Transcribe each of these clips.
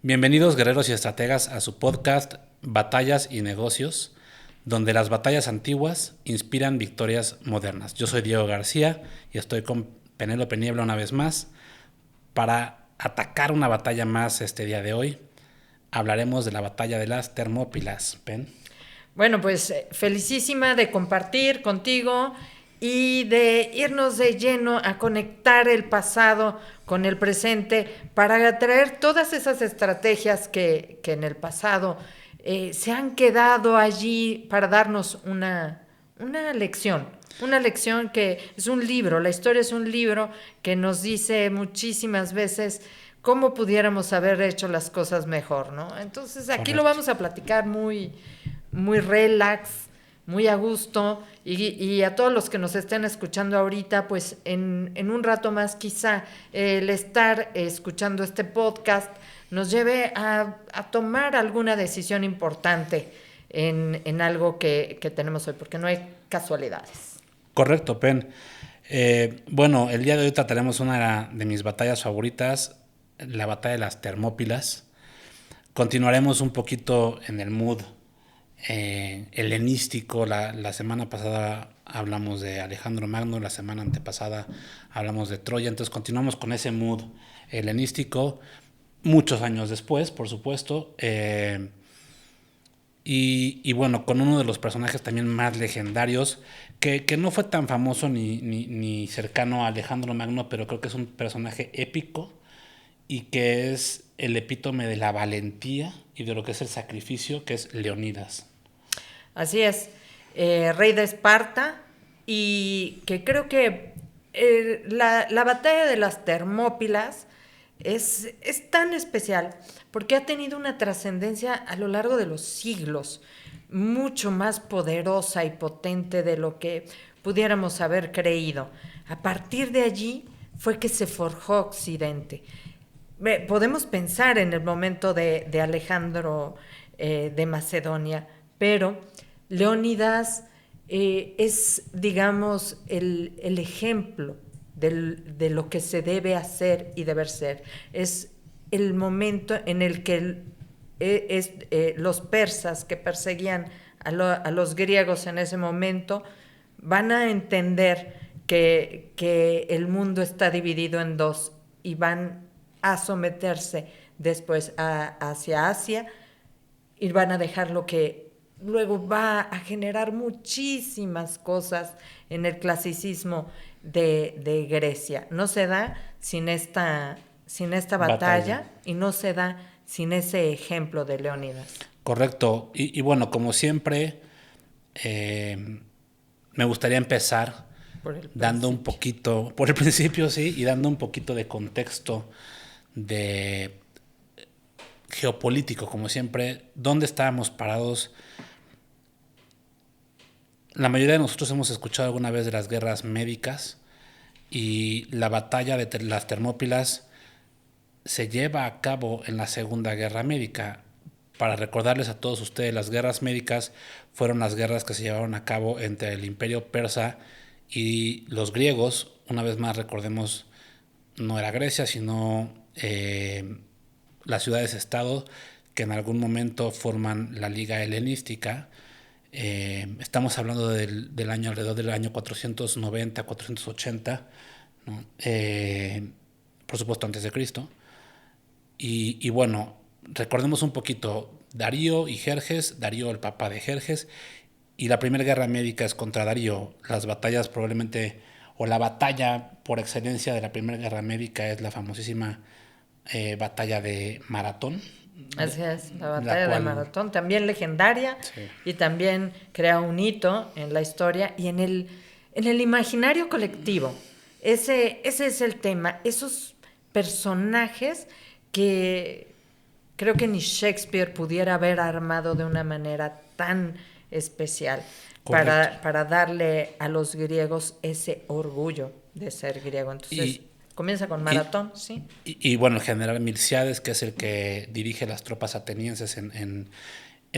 Bienvenidos guerreros y estrategas a su podcast Batallas y Negocios, donde las batallas antiguas inspiran victorias modernas. Yo soy Diego García y estoy con Penélope Niebla una vez más para atacar una batalla más este día de hoy. Hablaremos de la batalla de las Termópilas. Pen. Bueno, pues felicísima de compartir contigo y de irnos de lleno a conectar el pasado con el presente para traer todas esas estrategias que en el pasado se han quedado allí para darnos una lección que es un libro, la historia es un libro que nos dice muchísimas veces cómo pudiéramos haber hecho las cosas mejor, ¿no? Entonces aquí lo Correcto. vamos a platicar muy relax, muy a gusto y a todos los que nos estén escuchando ahorita, pues en un rato más quizá el estar escuchando este podcast nos lleve a tomar alguna decisión importante en algo que tenemos hoy, porque no hay casualidades. Correcto, Pen. Bueno, el día de hoy trataremos una de mis batallas favoritas, la batalla de las Termópilas. Continuaremos un poquito en el mood helenístico. La semana pasada hablamos de Alejandro Magno, la semana antepasada hablamos de Troya, entonces continuamos con ese mood helenístico, muchos años después, por supuesto, y bueno, con uno de los personajes también más legendarios, que no fue tan famoso ni cercano a Alejandro Magno, pero creo que es un personaje épico y que es el epítome de la valentía y de lo que es el sacrificio, que es Leonidas. Así es, rey de Esparta, y que creo que la batalla de las Termópilas es tan especial porque ha tenido una trascendencia a lo largo de los siglos, mucho más poderosa y potente de lo que pudiéramos haber creído. A partir de allí fue que se forjó Occidente. Podemos pensar en el momento de Alejandro de Macedonia, pero Leónidas es, digamos, el ejemplo de lo que se debe hacer y deber ser. Es el momento en el que los persas que perseguían a los griegos en ese momento van a entender que el mundo está dividido en dos y van a someterse después hacia Asia y van a dejar lo que luego va a generar muchísimas cosas en el clasicismo de Grecia. No se da sin esta batalla y no se da sin ese ejemplo de Leónidas. Correcto. Y bueno, como siempre, eh, me gustaría empezar Por el dando un principio. poquito, por el principio sí, y dando un poquito de contexto de geopolítico, como siempre, dónde estábamos parados. La mayoría de nosotros hemos escuchado alguna vez de las guerras médicas y la batalla de las Termópilas se lleva a cabo en la Segunda Guerra Médica. Para recordarles a todos ustedes, las guerras médicas fueron las guerras que se llevaron a cabo entre el Imperio Persa y los griegos. Una vez más recordemos, no era Grecia, sino las ciudades-estado que en algún momento forman la Liga Helenística. Estamos hablando del año alrededor del año 490, 480, ¿no? Por supuesto antes de Cristo. Y bueno, recordemos un poquito, Darío y Jerjes, Darío el papá de Jerjes, y la primera guerra médica es contra Darío. Las batallas probablemente, o la batalla por excelencia de la primera guerra médica es la famosísima batalla de Maratón, Así es, la la batalla de cual... Maratón, también legendaria Sí. y también crea un hito en la historia y en el imaginario colectivo. Ese es el tema, esos personajes que creo que ni Shakespeare pudiera haber armado de una manera tan especial Correcto. para darle a los griegos ese orgullo de ser griego. Entonces, Y, comienza con y, Maratón, ¿sí? y bueno, el general Milciades, que es el que dirige las tropas atenienses en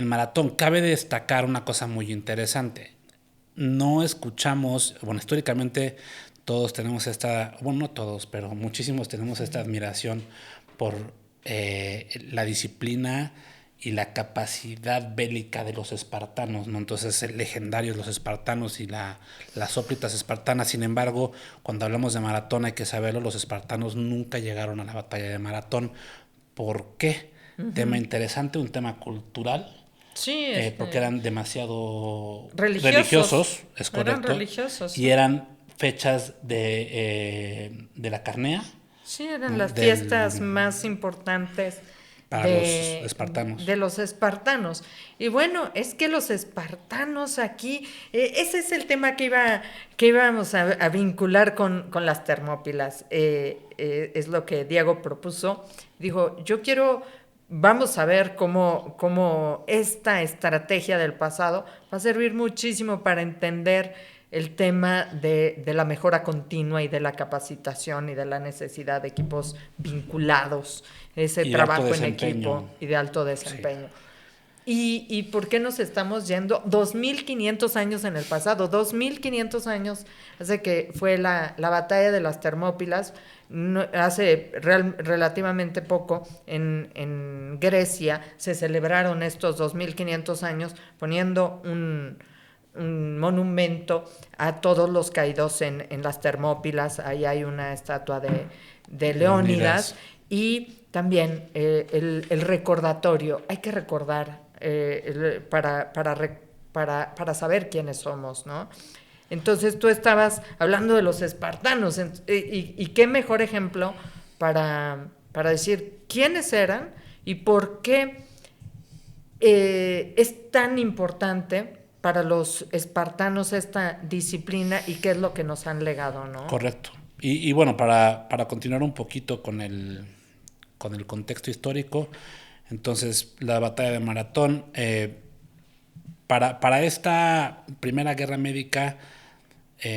Maratón. Cabe destacar una cosa muy interesante. No escuchamos, bueno, históricamente todos tenemos esta, bueno, no todos, pero muchísimos tenemos esta admiración por la disciplina y la capacidad bélica de los espartanos, ¿no? Entonces, legendarios los espartanos y las hoplitas espartanas. Sin embargo, cuando hablamos de Maratón hay que saberlo, los espartanos nunca llegaron a la batalla de Maratón. ¿Por qué? Tema interesante, un tema cultural. Sí, porque eran demasiado religiosos. es correcto. Eran religiosos. Y eran fechas de la carnea. Sí, eran las fiestas más importantes para los espartanos. De los espartanos. Y bueno, es que los espartanos aquí, ese es el tema que íbamos a vincular con las Termópilas. Es lo que Diego propuso. Dijo, vamos a ver cómo esta estrategia del pasado va a servir muchísimo para entender el tema de la mejora continua y de la capacitación y de la necesidad de equipos vinculados, ese trabajo en equipo y de alto desempeño. Sí. ¿Y por qué nos estamos yendo 2.500 años en el pasado? 2.500 años hace que fue la batalla de las Termópilas, hace relativamente poco en Grecia se celebraron estos 2.500 años poniendo un monumento a todos los caídos en las Termópilas. Ahí hay una estatua de Leónidas. Y también el recordatorio. Hay que recordar para saber quiénes somos, ¿no? Entonces tú estabas hablando de los espartanos y qué mejor ejemplo para decir quiénes eran y por qué es tan importante para los espartanos esta disciplina y qué es lo que nos han legado, ¿no? Correcto. Y bueno, para continuar un poquito con el contexto histórico, entonces la batalla de Maratón, para esta primera guerra médica,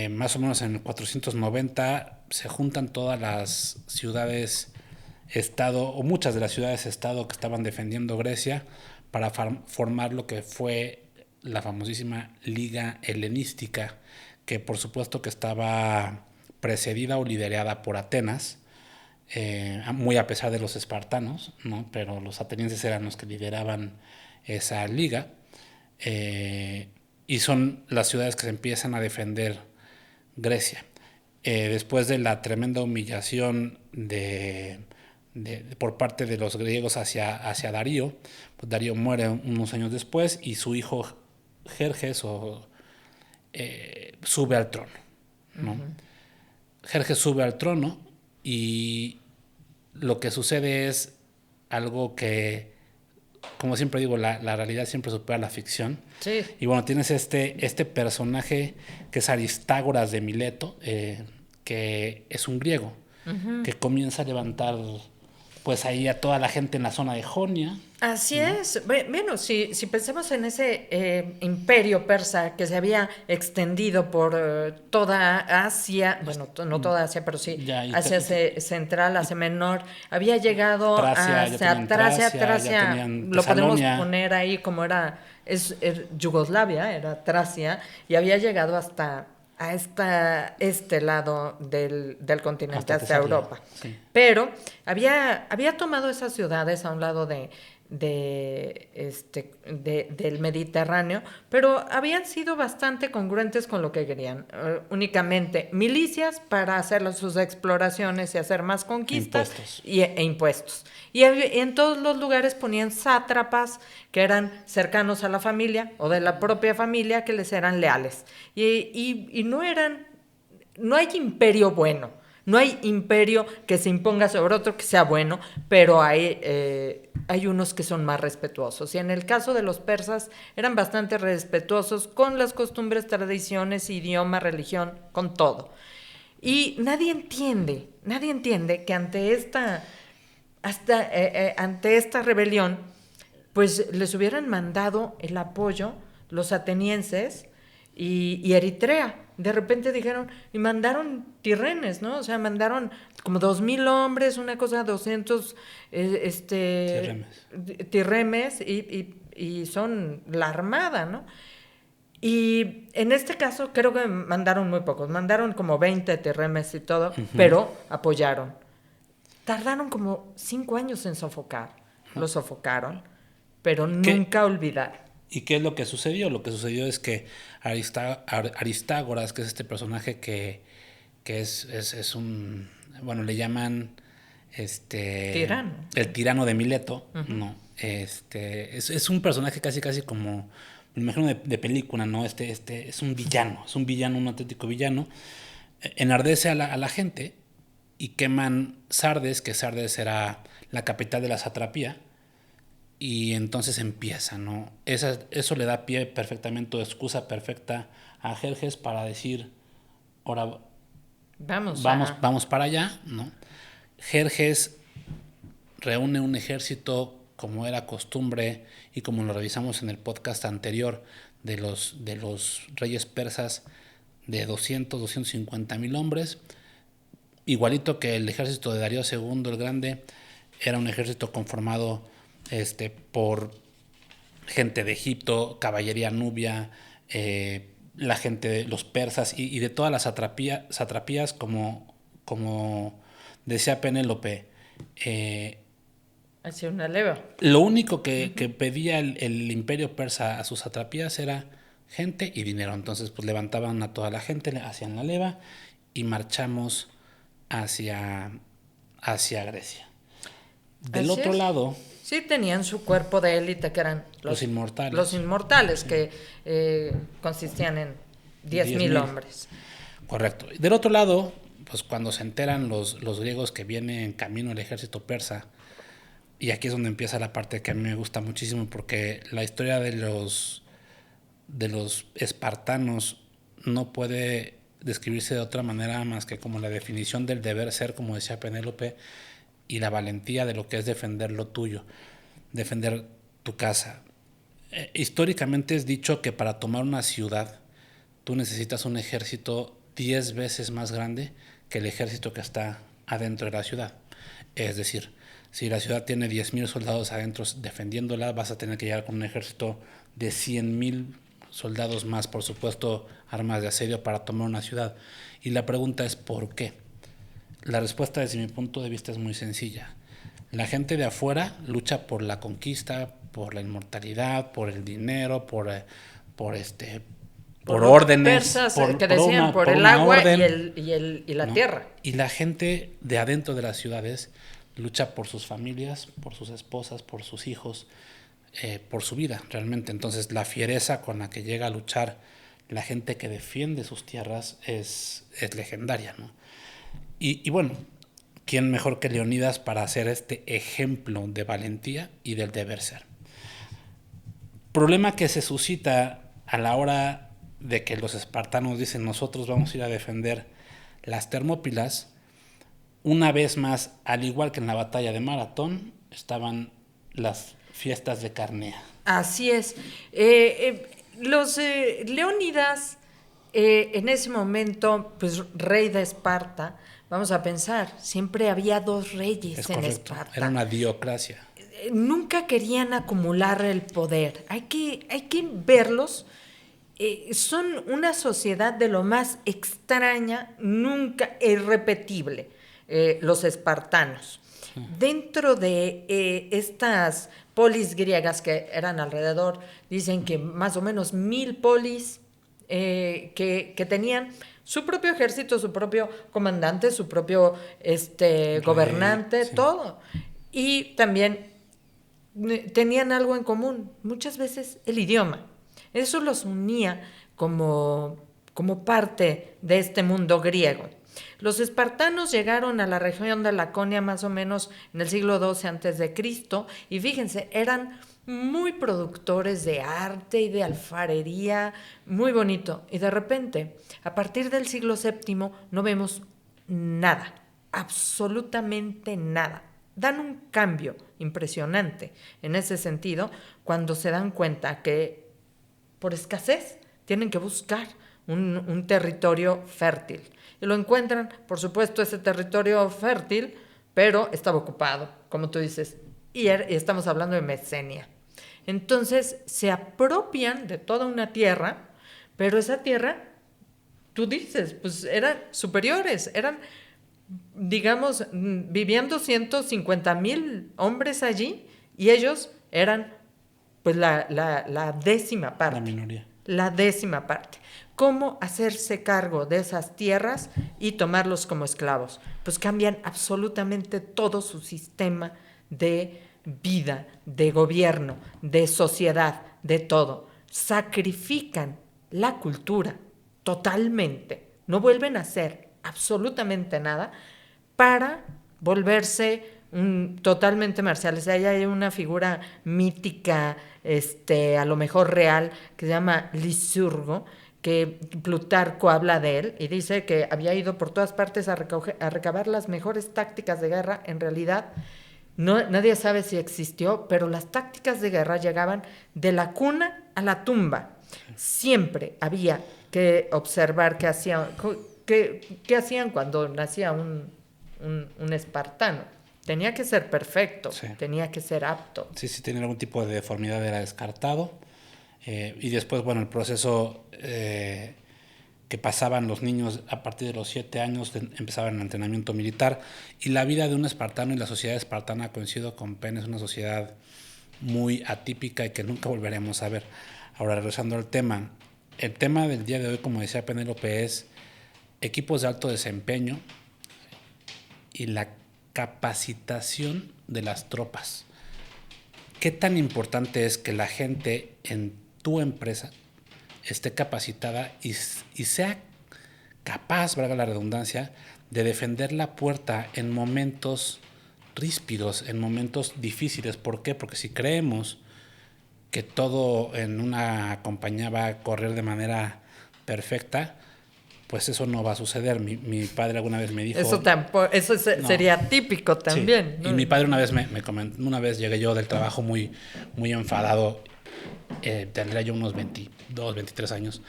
más o menos en el 490, se juntan todas las ciudades-estado, o muchas de las ciudades-estado que estaban defendiendo Grecia, para formar lo que fue la famosísima Liga Helenística, que por supuesto que estaba precedida o liderada por Atenas, muy a pesar de los espartanos, ¿no? Pero los atenienses eran los que lideraban esa liga, y son las ciudades que se empiezan a defender Grecia. Después de la tremenda humillación por parte de los griegos hacia Darío, pues Darío muere unos años después y su hijo Jerjes sube al trono, ¿no? Uh-huh. Jerjes sube al trono y lo que sucede es algo que, como siempre digo, la realidad siempre supera la ficción. Sí. Y bueno, tienes este personaje que es Aristágoras de Mileto, que es un griego, uh-huh, que comienza a levantar pues ahí a toda la gente en la zona de Jonia. Así, ¿no? Es. Bueno, si pensamos en ese imperio persa que se había extendido por toda Asia, bueno, no toda Asia, pero sí ya, Asia Central, Asia Menor, había llegado hasta Tracia, lo podemos poner ahí como es Yugoslavia, era Tracia, y había llegado hasta este lado del continente, hasta Europa. Sí. Pero había tomado esas ciudades a un lado del Mediterráneo, pero habían sido bastante congruentes con lo que querían. Únicamente milicias para hacer sus exploraciones y hacer más conquistas. Impuestos. E impuestos. Y en todos los lugares ponían sátrapas que eran cercanos a la familia o de la propia familia que les eran leales. Y no hay imperio bueno. No hay imperio que se imponga sobre otro que sea bueno, pero hay unos que son más respetuosos. Y en el caso de los persas eran bastante respetuosos con las costumbres, tradiciones, idioma, religión, con todo. Y nadie entiende que ante esta rebelión, pues les hubieran mandado el apoyo los atenienses y Eritrea. De repente dijeron, y mandaron tirrenes, ¿no? O sea, mandaron como 2,000 hombres, una cosa, 200 tirremes y son la armada, ¿no? Y en este caso creo que mandaron muy pocos, mandaron como 20 tirremes y todo, uh-huh, pero apoyaron. tardaron como 5 años en sofocar. Lo sofocaron, pero nunca olvidaron. ¿Y qué es lo que sucedió? Lo que sucedió es que Aristágoras, que es este personaje que es un, bueno, le llaman Tirano. el tirano de Mileto, ¿no? Es un personaje casi como, me imagino de película, ¿no? Es un villano, un auténtico villano. Enardece a la gente y queman Sardes, que Sardes era la capital de la satrapía, y entonces empieza, ¿no? Eso le da pie perfectamente, o excusa perfecta a Jerjes para decir, ahora vamos para allá, ¿no? Jerjes reúne un ejército como era costumbre y como lo revisamos en el podcast anterior de los reyes persas, de 250,000 hombres, igualito que el ejército de Darío II el Grande. Era un ejército conformado por gente de Egipto, caballería nubia, la gente de los persas y de todas las satrapías, como decía Penélope. Hacía una leva. Lo único que pedía el imperio persa a sus satrapías era gente y dinero. Entonces pues levantaban a toda la gente, hacían la leva y marchamos hacia Grecia. Del otro lado, sí tenían su cuerpo de élite, que eran los inmortales. Los inmortales, que consistían en 10,000 hombres. Correcto. Del otro lado, pues cuando se enteran los griegos que viene en camino el ejército persa, y aquí es donde empieza la parte que a mí me gusta muchísimo, porque la historia de los espartanos no puede describirse de otra manera más que como la definición del deber ser, como decía Penélope, y la valentía de lo que es defender lo tuyo, defender tu casa. Históricamente es dicho que para tomar una ciudad tú necesitas un ejército 10 veces más grande que el ejército que está adentro de la ciudad. Es decir, si la ciudad tiene 10,000 soldados adentro defendiéndola, vas a tener que llegar con un ejército de 100,000 soldados más, por supuesto, armas de asedio para tomar una ciudad. Y la pregunta es ¿por qué? La respuesta desde mi punto de vista es muy sencilla. La gente de afuera lucha por la conquista, por la inmortalidad, por el dinero, por órdenes, persas, que decían por el agua orden, y la tierra. Y la gente de adentro de las ciudades lucha por sus familias, por sus esposas, por sus hijos, por su vida realmente. Entonces la fiereza con la que llega a luchar la gente que defiende sus tierras es legendaria, ¿no? Y bueno, ¿quién mejor que Leonidas para hacer este ejemplo de valentía y del deber ser? Problema que se suscita a la hora de que los espartanos dicen nosotros vamos a ir a defender las Termópilas. Una vez más, al igual que en la batalla de Maratón, estaban las fiestas de Carnea. Así es. Los Leónidas, en ese momento, pues rey de Esparta, vamos a pensar, siempre había 2 reyes en Esparta. Era una diocracia. Nunca querían acumular el poder. Hay que verlos. Son una sociedad de lo más extraña, nunca irrepetible, los espartanos. Dentro de estas polis griegas, que eran alrededor, dicen que más o menos 1,000 polis que tenían su propio ejército, su propio comandante, su propio gobernante, sí. Todo. Y también tenían algo en común, muchas veces el idioma. Eso los unía como parte de este mundo griego. Los espartanos llegaron a la región de Laconia más o menos en el siglo XII a.C. y fíjense, eran muy productores de arte y de alfarería, muy bonito. Y de repente, a partir del siglo VII, no vemos nada, absolutamente nada. Dan un cambio impresionante en ese sentido cuando se dan cuenta que por escasez tienen que buscar un territorio fértil. Y lo encuentran, por supuesto, ese territorio fértil, pero estaba ocupado, como tú dices, y estamos hablando de Mesenia. Entonces se apropian de toda una tierra, pero esa tierra, tú dices, pues eran superiores, eran digamos, vivían 250,000 hombres allí y ellos eran pues la décima parte. La minoría. La décima parte. ¿Cómo hacerse cargo de esas tierras y tomarlos como esclavos? Pues cambian absolutamente todo su sistema de vida, de gobierno, de sociedad, de todo. Sacrifican la cultura totalmente. No vuelven a hacer absolutamente nada para volverse totalmente marciales. Ahí hay una figura mítica, a lo mejor real, que se llama Lisurgo, que Plutarco habla de él y dice que había ido por todas partes a recabar las mejores tácticas de guerra. En realidad, nadie sabe si existió, pero las tácticas de guerra llegaban de la cuna a la tumba. Siempre había que observar qué hacían cuando nacía un espartano. Tenía que ser perfecto, sí. Tenía que ser apto. Sí, si tenía algún tipo de deformidad era descartado. Y después, bueno, el proceso que pasaban los niños a partir de los 7 años, empezaban el entrenamiento militar. Y la vida de un espartano y la sociedad espartana, coincido con Pen, es una sociedad muy atípica y que nunca volveremos a ver. Ahora, regresando al tema. El tema del día de hoy, como decía Penélope, es equipos de alto desempeño y la capacitación de las tropas. ¿Qué tan importante es que la gente en tu empresa esté capacitada y sea capaz, valga la redundancia, de defender la puerta en momentos ríspidos, en momentos difíciles? ¿Por qué? Porque si creemos que todo en una compañía va a correr de manera perfecta, pues eso no va a suceder. Mi padre alguna vez me dijo... Eso sería típico también. Sí. ¿No? Y mi padre una vez me comentó, una vez llegué yo del trabajo muy enfadado, tendría yo unos 22, 23 años,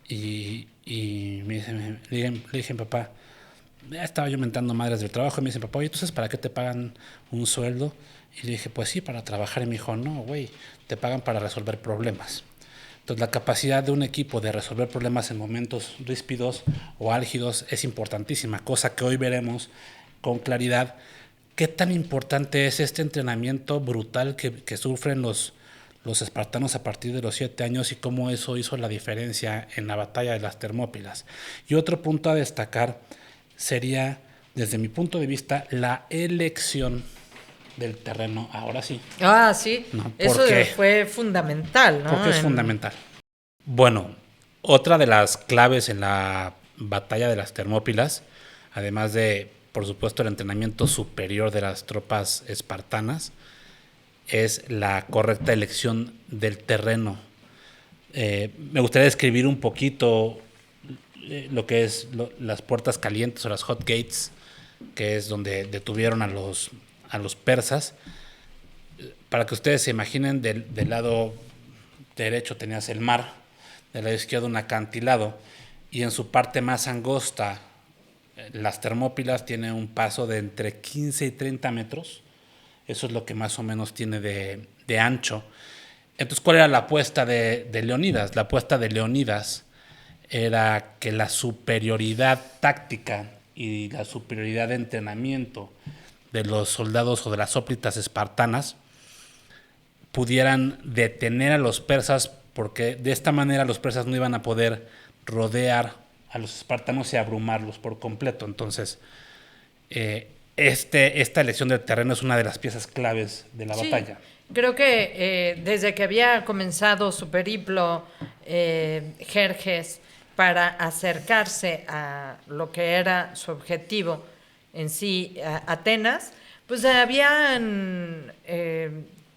y le dije, papá, ya estaba yo mentando madres del trabajo, y me dice, papá, oye, ¿entonces para qué te pagan un sueldo? Y le dije, pues sí, para trabajar. Y me dijo, no, güey, te pagan para resolver problemas. Entonces, la capacidad de un equipo de resolver problemas en momentos ríspidos o álgidos es importantísima, cosa que hoy veremos con claridad. ¿Qué tan importante es este entrenamiento brutal que sufren los espartanos a partir de los 7 años y cómo eso hizo la diferencia en la batalla de las Termópilas? Y otro punto a destacar sería, desde mi punto de vista, la elección del terreno. Ahora sí. Sí. No, eso fue fundamental, ¿no? Porque es fundamental. Bueno, otra de las claves en la batalla de las Termópilas, además de, por supuesto, el entrenamiento superior de las tropas espartanas, es la correcta elección del terreno. Me gustaría describir un poquito lo que es las puertas calientes o las hot gates, que es donde detuvieron a los persas. Para que ustedes se imaginen, del lado derecho tenías el mar, del lado izquierdo un acantilado, y en su parte más angosta, las Termópilas tienen un paso de entre 15 y 30 metros. Eso es lo que más o menos tiene de ancho. Entonces, ¿cuál era la apuesta de Leonidas? La apuesta de Leonidas era que la superioridad táctica y la superioridad de entrenamiento de los soldados o de las hoplitas espartanas pudieran detener a los persas, porque de esta manera los persas no iban a poder rodear a los espartanos y abrumarlos por completo. Entonces, esta elección del terreno es una de las piezas claves de la batalla. Creo que desde que había comenzado su periplo Jerjes para acercarse a lo que era su objetivo en sí, Atenas, pues habían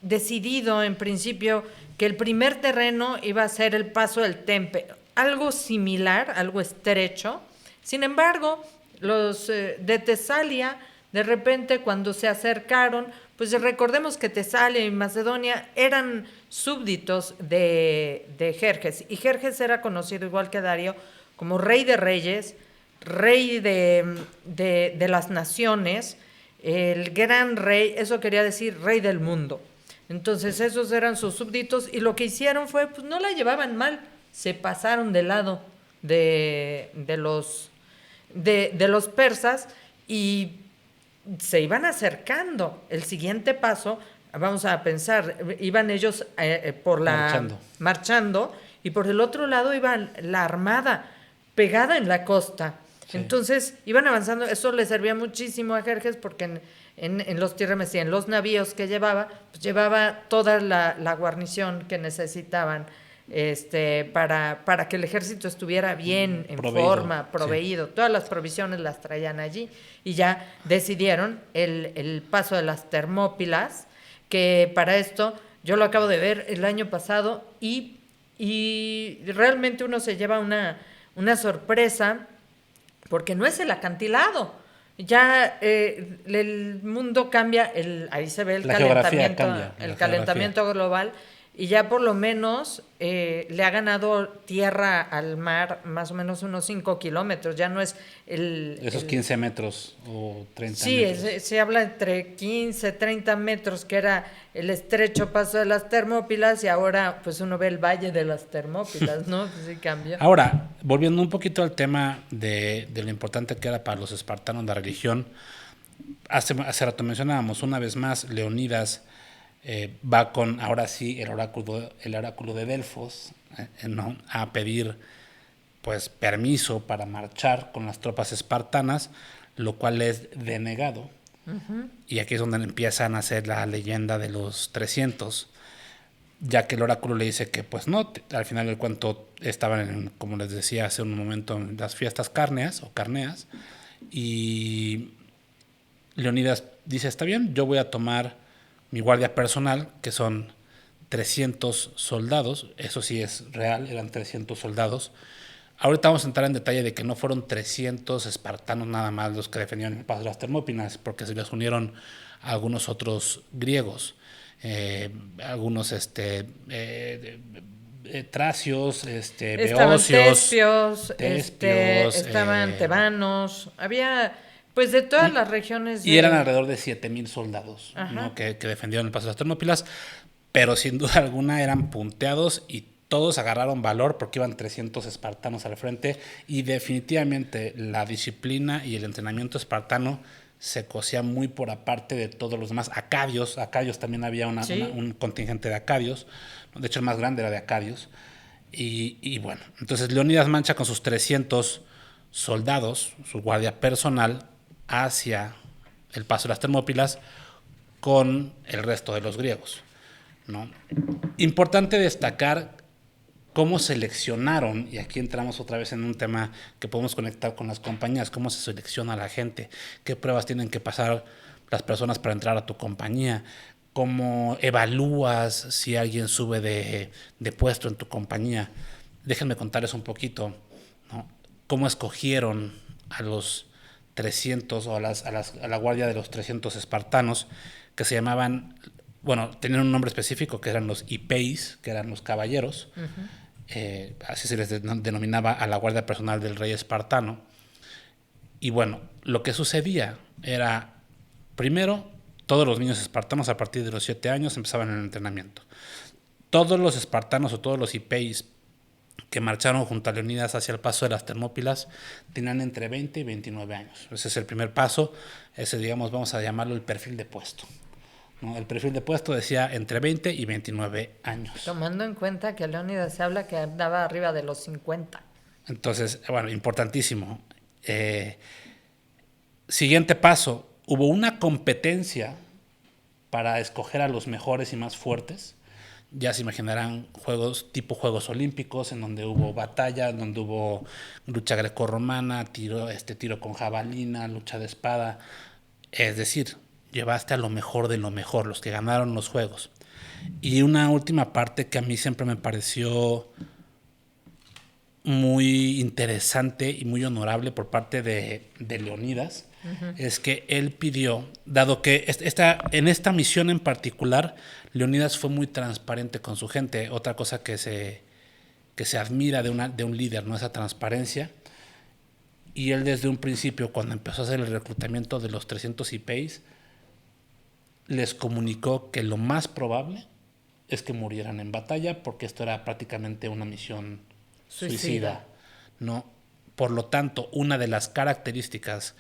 decidido en principio que el primer terreno iba a ser el paso del Tempe, algo similar, algo estrecho. Sin embargo, los de Tesalia, de repente cuando se acercaron, pues recordemos que Tesalia y Macedonia eran súbditos de Jerjes, y Jerjes era conocido igual que Darío como rey de reyes, rey de las naciones, el gran rey, eso quería decir rey del mundo. Entonces esos eran sus súbditos, y lo que hicieron fue, pues no la llevaban mal, se pasaron del lado de los persas, y se iban acercando. El siguiente paso, vamos a pensar, iban ellos marchando, y por el otro lado iba la armada pegada en la costa. Sí. Entonces iban avanzando. Eso le servía muchísimo a Jerjes porque en los tierras, en los navíos que llevaba, pues llevaba toda la guarnición que necesitaban para que el ejército estuviera bien, en forma, proveído. Sí. Todas las provisiones las traían allí. Y ya decidieron el paso de las Termópilas, que para esto yo lo acabo de ver el año pasado y realmente uno se lleva una sorpresa porque no es el acantilado. Ya el mundo cambia, ahí se ve el calentamiento global, y ya por lo menos le ha ganado tierra al mar más o menos unos 5 kilómetros. Ya no es esos 15 metros o 30 sí, metros. Sí, se habla entre 15, 30 metros, que era el estrecho paso de las Termópilas, y ahora pues uno ve el valle de las Termópilas, ¿no? Pues sí cambia. Ahora, volviendo un poquito al tema de lo importante que era para los espartanos la religión, hace rato mencionábamos, una vez más, Leonidas va con, ahora sí, el oráculo de Delfos, ¿no? A pedir pues permiso para marchar con las tropas espartanas, lo cual es denegado. Uh-huh. Y aquí es donde empiezan a hacer la leyenda de los 300, ya que el oráculo le dice que pues no, al final del cuento estaban, como les decía hace un momento, en las fiestas carneas, y Leonidas dice, está bien, yo voy a tomar mi guardia personal, que son 300 soldados, eso sí es real, eran 300 soldados. Ahorita vamos a entrar en detalle de que no fueron 300 espartanos nada más los que defendían el paso de las Termópilas, porque se les unieron algunos otros griegos, algunos tracios, beocios, tespios, estaban tebanos, había pues de todas las regiones. Y eran alrededor de 7,000 soldados, ¿no? que defendieron el paso de las Termópilas, pero sin duda alguna eran punteados y todos agarraron valor porque iban 300 espartanos al frente, y definitivamente la disciplina y el entrenamiento espartano se cosía muy por aparte de todos los demás. Acadios también había un contingente de acadios, de hecho el más grande era de acadios, y bueno, entonces Leonidas marcha con sus 300 soldados, su guardia personal, hacia el paso de las Termópilas con el resto de los griegos, ¿no? Importante destacar cómo seleccionaron, y aquí entramos otra vez en un tema que podemos conectar con las compañías, cómo se selecciona a la gente, qué pruebas tienen que pasar las personas para entrar a tu compañía, cómo evalúas si alguien sube de puesto en tu compañía. Déjenme contarles un poquito, ¿no? Cómo escogieron a los 300 o a la guardia de los 300 espartanos, que se llamaban, bueno, tenían un nombre específico, que eran los hipeis, que eran los caballeros. Uh-huh. Así se les denominaba a la guardia personal del rey espartano. Y bueno, lo que sucedía era, primero, todos los niños espartanos a partir de los 7 años empezaban el entrenamiento. Todos los espartanos o todos los hipeis que marcharon junto a Leonidas hacia el paso de las Termópilas tenían entre 20 y 29 años. Ese es el primer paso, ese, digamos, vamos a llamarlo el perfil de puesto, ¿no? El perfil de puesto decía entre 20 y 29 años. Tomando en cuenta que Leonidas se habla que andaba arriba de los 50. Entonces, bueno, importantísimo. Siguiente paso, hubo una competencia para escoger a los mejores y más fuertes. Ya se imaginarán juegos tipo Juegos Olímpicos, en donde hubo batalla, en donde hubo lucha grecorromana, tiro con jabalina, lucha de espada. Es decir, llevaste a lo mejor de lo mejor, los que ganaron los juegos. Y una última parte que a mí siempre me pareció muy interesante y muy honorable por parte de Leonidas, uh-huh, es que él pidió, dado que en esta misión en particular, Leonidas fue muy transparente con su gente. Otra cosa que se admira de un líder, ¿no? Esa transparencia. Y él desde un principio, cuando empezó a hacer el reclutamiento de los 300 IPs, les comunicó que lo más probable es que murieran en batalla, porque esto era prácticamente una misión suicida, ¿no? Por lo tanto, una de las características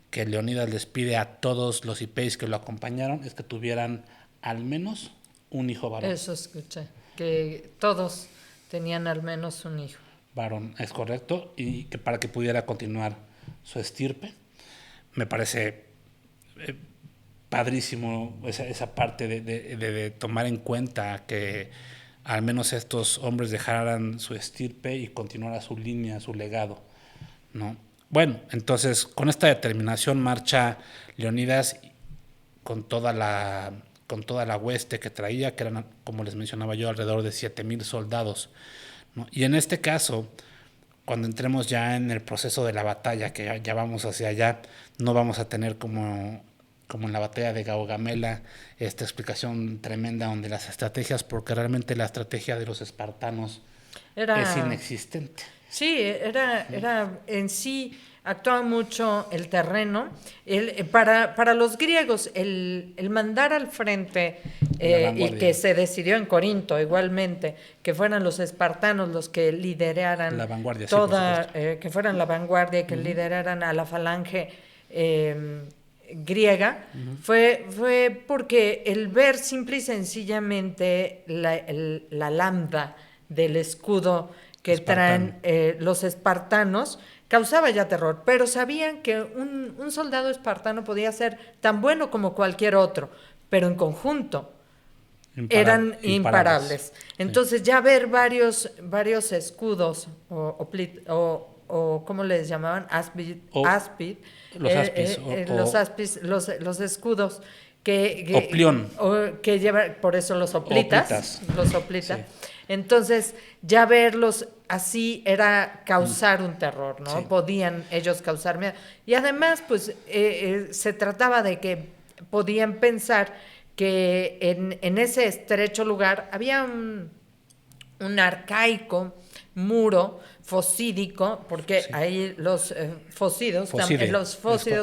que Leonidas les pide a todos los hipéis que lo acompañaron es que tuvieran al menos un hijo varón. Eso escuché, que todos tenían al menos un hijo. Varón, es correcto, y que para que pudiera continuar su estirpe. Me parece padrísimo esa parte de tomar en cuenta que al menos estos hombres dejaran su estirpe y continuara su línea, su legado, ¿no? Bueno, entonces con esta determinación marcha Leonidas con toda la hueste que traía, que eran, como les mencionaba yo, alrededor de 7,000 soldados, ¿no? Y en este caso, cuando entremos ya en el proceso de la batalla, que ya vamos hacia allá, no vamos a tener como en la batalla de Gaugamela, esta explicación tremenda donde las estrategias, porque realmente la estrategia de los espartanos es inexistente. Sí, era en sí, actuaba mucho el terreno. Para los griegos, el mandar al frente, y que se decidió en Corinto igualmente, que fueran los espartanos los que lideraran la vanguardia, toda, que fueran la vanguardia y que lideraran a la falange griega, fue porque el ver simple y sencillamente la lambda del escudo que traen los espartanos causaba ya terror, pero sabían que un soldado espartano podía ser tan bueno como cualquier otro, pero en conjunto eran imparables. Entonces ya ver varios escudos o ¿cómo les llamaban? Aspid, los escudos Oplión. Que llevan, por eso los oplitas. Sí. Entonces, ya verlos así era causar un terror, ¿no? Sí. Podían ellos causar miedo. Y además, pues, se trataba de que podían pensar que en ese estrecho lugar había un arcaico muro fosídico, porque sí. Ahí los fósidos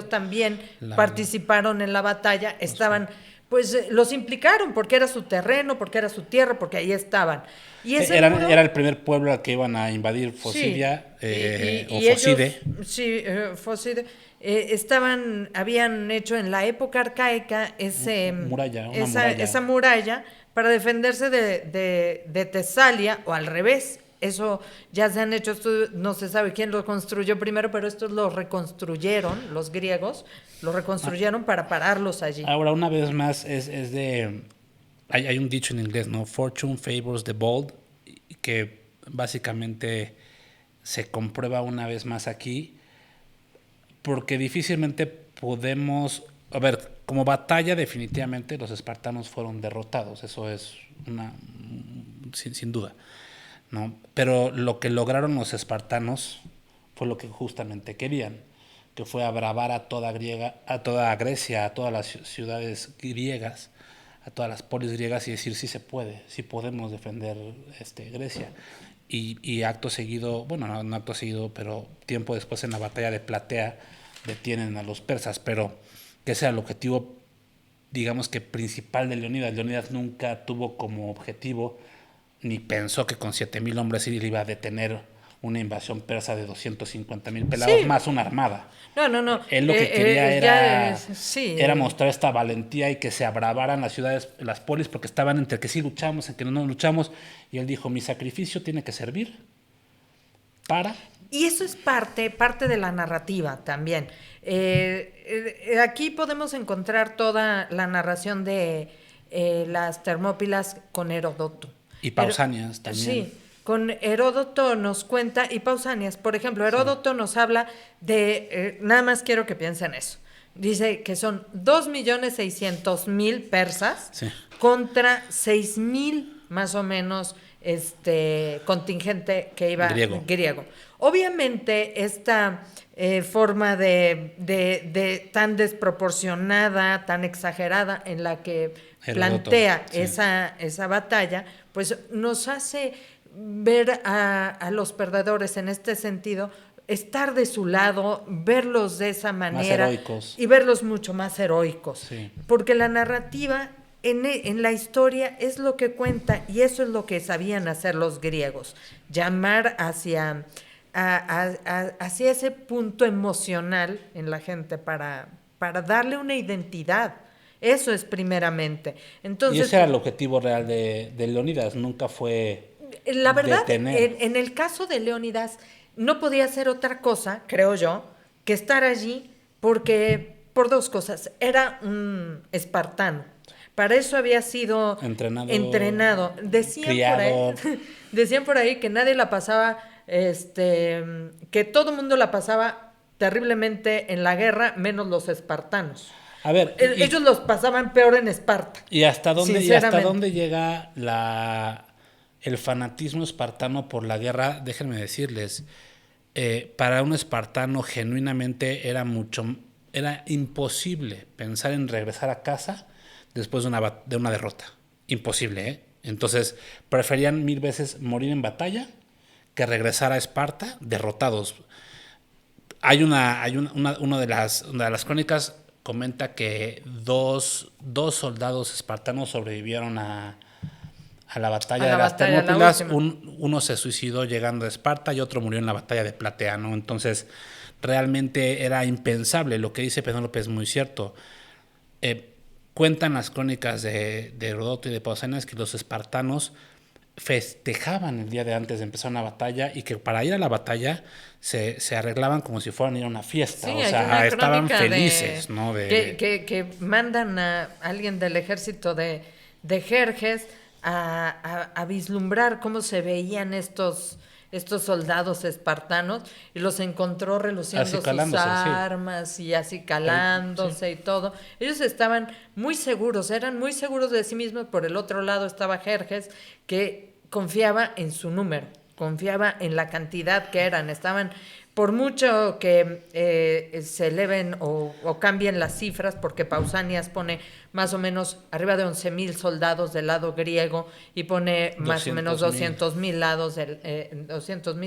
también participaron en la batalla, estaban, pues los implicaron porque era su terreno, porque era su tierra, porque ahí estaban. Y era el primer pueblo al que iban a invadir Fosidia, sí. o Foside. Foside. Habían hecho en la época arcaica esa muralla para defenderse de Tesalia, o al revés. Eso ya se han hecho, no se sabe quién lo construyó primero, pero estos lo reconstruyeron, los griegos, lo reconstruyeron para pararlos allí. Ahora, una vez más, hay un dicho en inglés, ¿no? Fortune favors the bold, que básicamente se comprueba una vez más aquí, porque difícilmente podemos, como batalla definitivamente los espartanos fueron derrotados, eso es sin duda, ¿no? Pero lo que lograron los espartanos fue lo que justamente querían, que fue abravar a toda Grecia, a todas las ciudades griegas, a todas las polis griegas, y decir sí se puede, sí podemos defender Grecia. Y acto seguido, no acto seguido, pero tiempo después en la batalla de Platea detienen a los persas, pero que ese era el objetivo, digamos que principal de Leonidas. Leonidas nunca tuvo como objetivo, ni pensó que con 7,000 hombres él iba a detener una invasión persa de 250,000 pelados, sí. Más una armada. No. Él lo que quería era mostrar esta valentía y que se abravaran las ciudades, las polis, porque estaban entre que sí luchamos, en que no luchamos, y él dijo, mi sacrificio tiene que servir para... Y eso es parte de la narrativa también. Aquí podemos encontrar toda la narración de las Termópilas con Heródoto. Y Pausanias también. Sí, con Heródoto nos cuenta, y Pausanias, por ejemplo, Heródoto nos habla de, nada más quiero que piensen eso, dice que son 2,600,000 persas, sí, contra 6,000 más o menos contingente que iba griego. Obviamente esta forma de tan desproporcionada, tan exagerada en la que Heródoto plantea, sí, esa batalla, pues nos hace ver a los perdedores en este sentido, estar de su lado, verlos de esa manera, más heroicos, y verlos mucho más heroicos, sí, porque la narrativa en la historia es lo que cuenta, y eso es lo que sabían hacer los griegos, llamar hacia hacia ese punto emocional en la gente para darle una identidad. Eso es primeramente. Entonces, y ese era el objetivo real de Leónidas, nunca fue la verdad, detener. en el caso de Leónidas, no podía hacer otra cosa, creo yo, que estar allí por dos cosas. Era un espartano. Para eso había sido entrenado. Criado. Decían por ahí que nadie la pasaba, que todo el mundo la pasaba terriblemente en la guerra, menos los espartanos. A ver, Ellos los pasaban peor en Esparta. ¿Y hasta dónde llega el fanatismo espartano por la guerra? Déjenme decirles, para un espartano genuinamente era imposible pensar en regresar a casa después de una derrota. Imposible, ¿eh? Entonces, preferían 1000 veces morir en batalla que regresar a Esparta derrotados. Hay una de las crónicas comenta que dos soldados espartanos sobrevivieron a la batalla de las Termópilas. Uno se suicidó llegando a Esparta y otro murió en la batalla de Platea, ¿no? Entonces, realmente era impensable. Lo que dice Penélope es muy cierto. Cuentan las crónicas de Heródoto y de Pausanias que los espartanos festejaban el día de antes de empezar una batalla y que para ir a la batalla se arreglaban como si fueran a ir a una fiesta. Sí, o sea, estaban felices, ¿no? Que mandan a alguien del ejército de Jerjes a vislumbrar cómo se veían estos soldados espartanos y los encontró reluciendo sus armas y acicalándose y todo. Ellos estaban muy seguros, eran muy seguros de sí mismos. Por el otro lado estaba Jerjes, que confiaba en su número, confiaba en la cantidad que eran. Estaban, por mucho que se eleven o cambien las cifras, porque Pausanias pone más o menos arriba de 11,000 soldados del lado griego y pone más o menos 200,000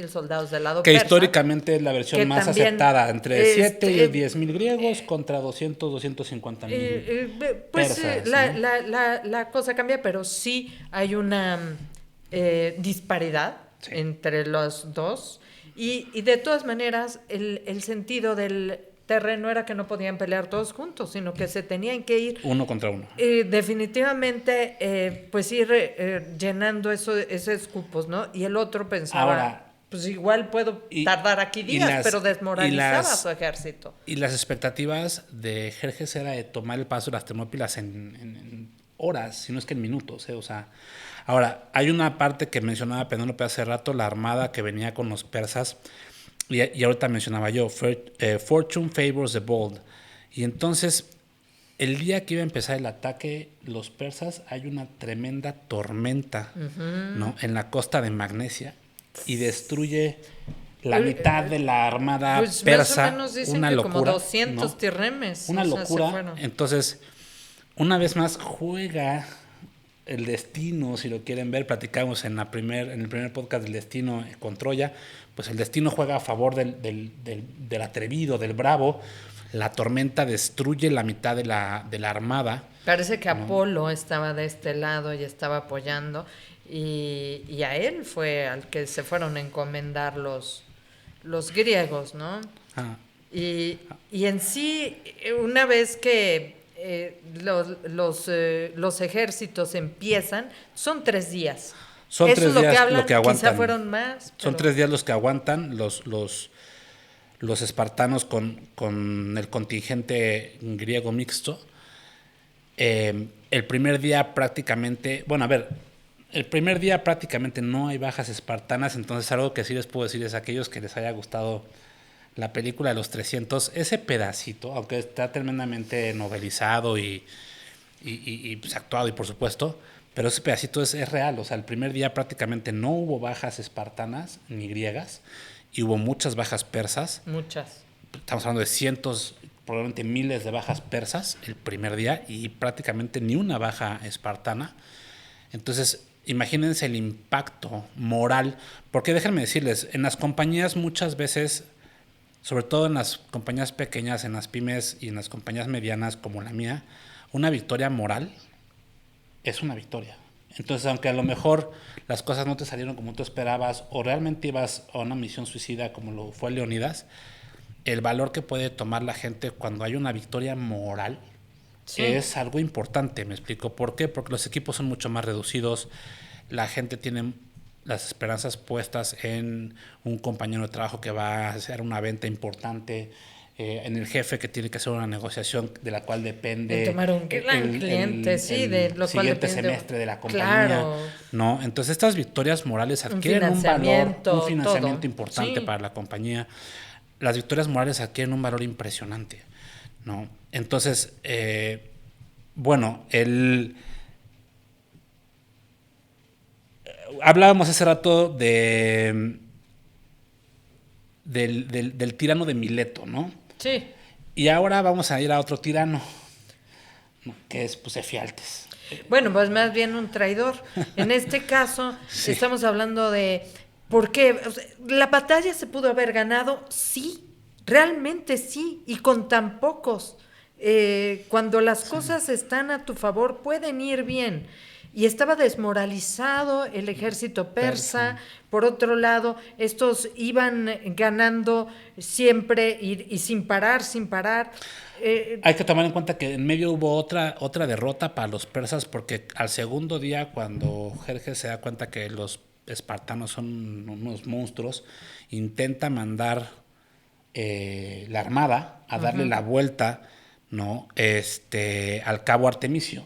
soldados del lado que persa. Que históricamente es la versión más también aceptada, entre 7 y 10,000 griegos contra 250,000 pues persas. La cosa cambia, pero sí hay una disparidad entre los dos. Y de todas maneras, el sentido del terreno era que no podían pelear todos juntos, sino que se tenían que ir uno contra uno. Definitivamente, pues ir llenando esos cupos, ¿no? Y el otro pensaba, ahora, pues igual puedo tardar aquí días, pero desmoralizaba a su ejército. Y las expectativas de Jerjes era de tomar el paso de las Termópilas en horas, si no es que en minutos, o sea. Ahora, hay una parte que mencionaba Penélope hace rato, la armada que venía con los persas, y ahorita mencionaba yo, Fortune favors the bold. Y entonces, el día que iba a empezar el ataque, los persas, hay una tremenda tormenta, ¿no? En la costa de Magnesia, y destruye la mitad de la armada persa. Más o menos dicen una locura, como 200 ¿no? tirremes. Una locura. Entonces, una vez más juega el destino, si lo quieren ver, platicamos en el primer podcast del destino con Troya, pues el destino juega a favor del atrevido, del bravo. La tormenta destruye la mitad de la armada. Parece que Apolo estaba de este lado y estaba apoyando, y a él fue al que se fueron a encomendar los griegos, ¿no? Y en sí, una vez que los ejércitos empiezan, son 3 días. Son 3 días lo que aguantan. Quizá fueron más. Son 3 días los que aguantan los espartanos con el contingente griego mixto. El primer día prácticamente no hay bajas espartanas, entonces algo que sí les puedo decir es a aquellos que les haya gustado la película de los 300, ese pedacito, aunque está tremendamente novelizado y pues actuado y por supuesto, pero ese pedacito es real. O sea, el primer día prácticamente no hubo bajas espartanas ni griegas y hubo muchas bajas persas. Muchas. Estamos hablando de cientos, probablemente miles de bajas persas el primer día y prácticamente ni una baja espartana. Entonces, imagínense el impacto moral, porque déjenme decirles, en las compañías muchas veces, sobre todo en las compañías pequeñas, en las pymes y en las compañías medianas como la mía, una victoria moral es una victoria. Entonces, aunque a lo mejor las cosas no te salieron como tú esperabas o realmente ibas a una misión suicida como lo fue Leonidas, el valor que puede tomar la gente cuando hay una victoria moral Sí. es algo importante, me explico. ¿Por qué? Porque los equipos son mucho más reducidos, la gente tiene las esperanzas puestas en un compañero de trabajo que va a hacer una venta importante, en el jefe que tiene que hacer una negociación de la cual De depende tomar un gran cliente, sí, de lo cual siguiente depende. semestre de la compañía, Claro, ¿no? Entonces estas victorias morales un adquieren un valor, un financiamiento, todo. financiamiento importante Sí. para la compañía. Las victorias morales adquieren un valor impresionante, ¿no? Entonces, bueno, hablábamos hace rato del tirano de Mileto, ¿no? Sí. Y ahora vamos a ir a otro tirano, ¿no? Que es pues, Efialtes. Bueno, pues más bien un traidor. En este caso, Sí. estamos hablando de por qué. O sea, ¿la batalla se pudo haber ganado? Sí, realmente sí, y con tan pocos. Cuando las cosas están a tu favor, pueden ir bien. Y estaba desmoralizado el ejército persa. Por otro lado, estos iban ganando siempre y sin parar, sin parar. Hay que tomar en cuenta que en medio hubo otra derrota para los persas porque al segundo día cuando Jerjes se da cuenta que los espartanos son unos monstruos, intenta mandar la armada a darle la vuelta, ¿no? Al cabo Artemisio.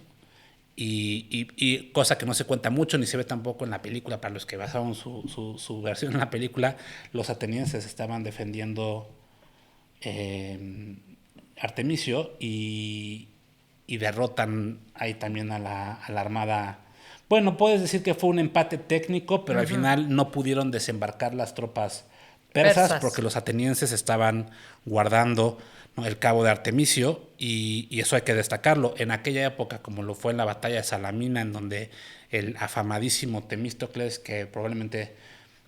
Y cosa que no se cuenta mucho ni se ve tampoco en la película, para los que basaron su versión en la película, los atenienses estaban defendiendo Artemisio y derrotan ahí también a la armada. Bueno, puedes decir que fue un empate técnico, pero al final no pudieron desembarcar las tropas persas porque los atenienses estaban guardando, ¿no? El cabo de Artemisio y eso hay que destacarlo. En aquella época, como lo fue en la batalla de Salamina, en donde el afamadísimo Temístocles, que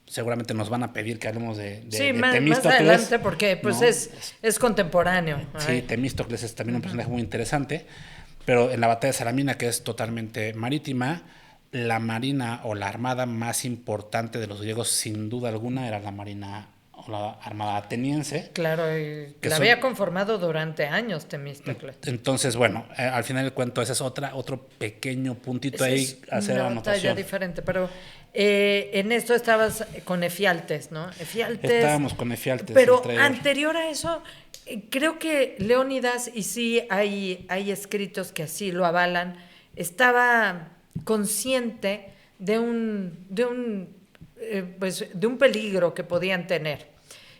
seguramente nos van a pedir que hablemos Sí, de más Temístocles, adelante porque pues ¿no? es contemporáneo. Sí, Ay. Temístocles es también un personaje muy interesante, pero en la batalla de Salamina, que es totalmente marítima, la marina o la armada más importante de los griegos, sin duda alguna, era la marina o la armada ateniense. Claro, y Que la son, había conformado durante años Temístocles. entonces, bueno, al final del cuento ese es otro pequeño puntito Esa ahí, es hacer una batalla anotación. diferente, pero en esto estabas con Efialtes, ¿no? Efialtes. Estábamos con Efialtes. Pero anterior a eso, creo que Leónidas, y sí hay escritos que así lo avalan, estaba consciente de un peligro que podían tener.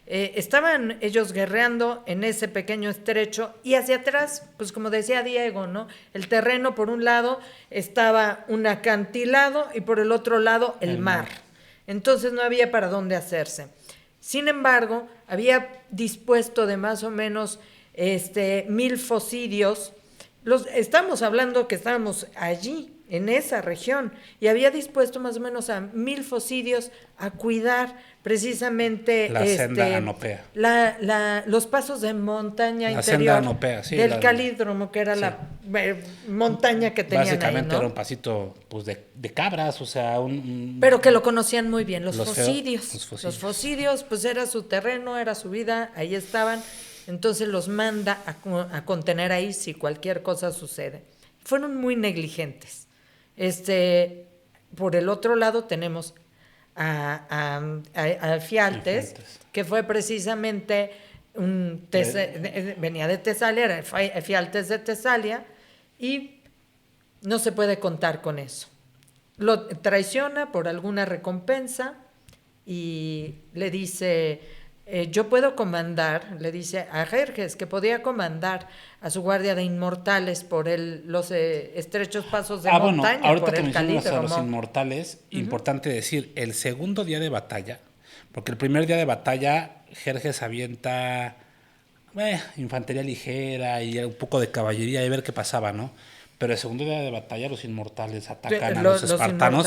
Estaban ellos guerreando en ese pequeño estrecho y hacia atrás, pues como decía Diego, ¿no? El terreno por un lado estaba un acantilado y por el otro lado el mar. Entonces no había para dónde hacerse. Sin embargo, había dispuesto de más o menos 1000 fosidios. Estamos hablando que estábamos allí, en esa región, y había dispuesto más o menos a 1000 fosidios a cuidar precisamente la senda anopea. Los pasos de montaña la interior senda anopea, sí, del Calídromo, que era la montaña que tenían básicamente ahí, ¿no? era un pasito pues, de cabras, o sea, pero que lo conocían muy bien, los fosidios. Los fosidios, pues era su terreno, era su vida, ahí estaban. Entonces los manda a contener ahí si cualquier cosa sucede. Fueron muy negligentes. Por el otro lado tenemos a Efialtes, que fue precisamente venía de Tesalia, era Efialtes de Tesalia, y no se puede contar con eso. Lo traiciona por alguna recompensa y le dice, yo puedo comandar, le dice a Jerjes que podía comandar a su guardia de inmortales por los estrechos pasos de montaña. Bueno, ahorita por que el mencionas a los Calídromo. inmortales, importante decir, el segundo día de batalla, porque el primer día de batalla Jerjes avienta infantería ligera y un poco de caballería y ver qué pasaba, ¿no? Pero el segundo día de batalla los inmortales atacan a los espartanos